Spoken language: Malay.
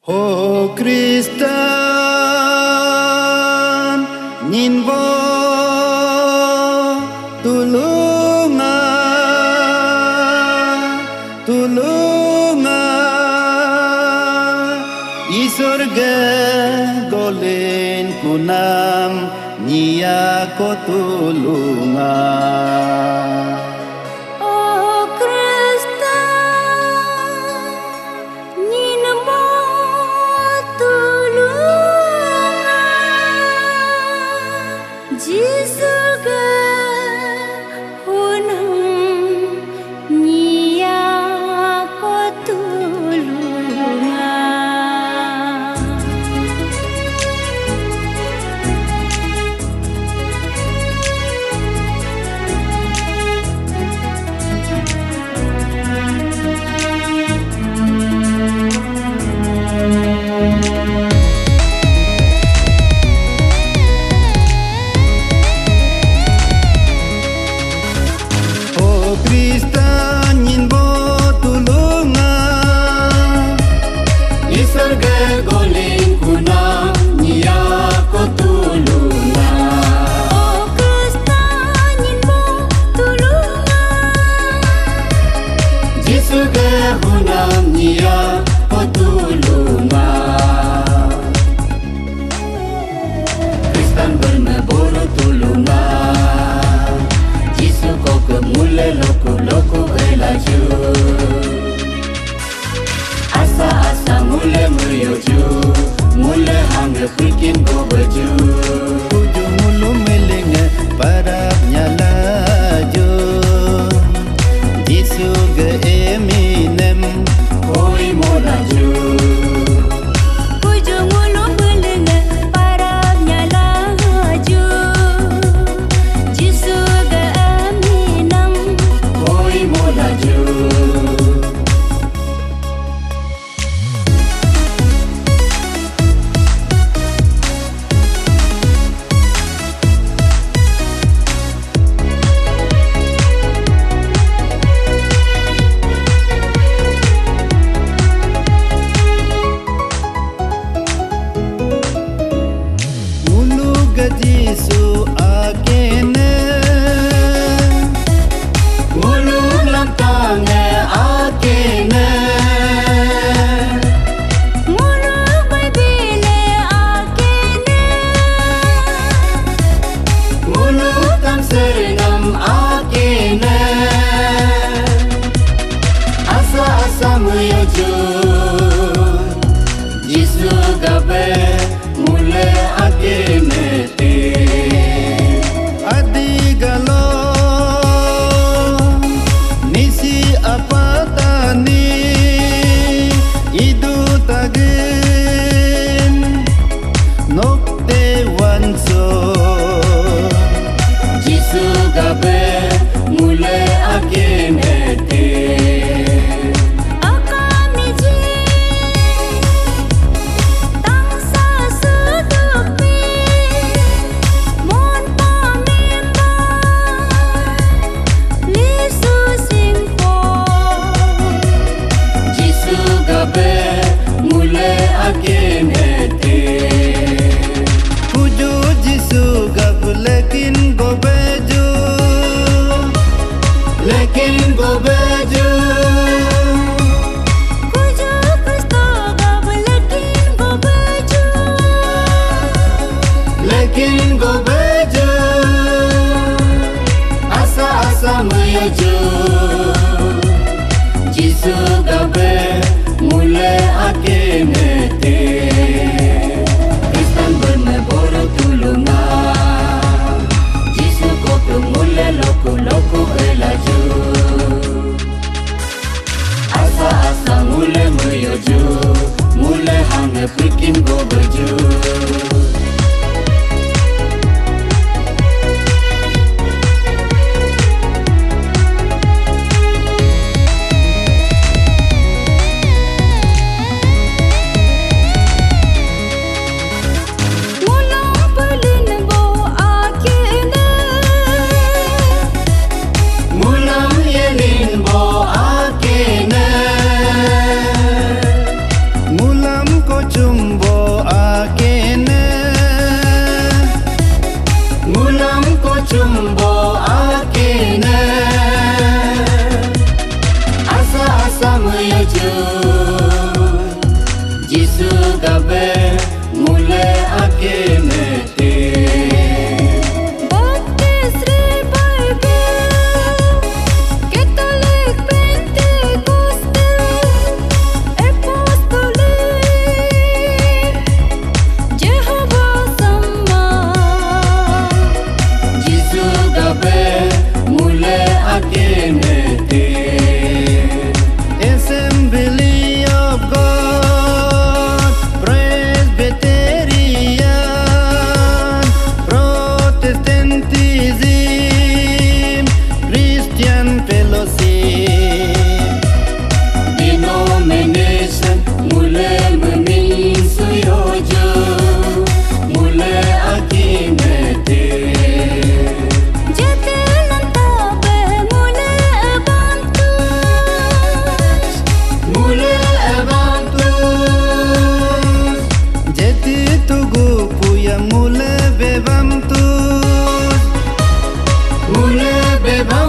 Oh Kristen, nhìn vô tulunga isorga golen kunam niya ko tulunga. Bikin go baju ujung mulu melenga parapnya laju Jisu ke Eminem koi mo laju ujung mulu melenga parapnya laju Jisu ke Eminem koi mo laju. Jisu akene Mulung lantangnya akene Mulung baibile akene Mulung tam serenam akene Asa-asa meyajun Jisu gabe mule akene Lekin go baju Kuju Kristo gab lekin go baju Lekin go baju Asa-asa meyaju Jisu gabe mule akene te Kristen berneboro tulunga Jisu kopi mule loku-loku elaju Asa-asa mule meyaju Mule hange bikin go baju bebang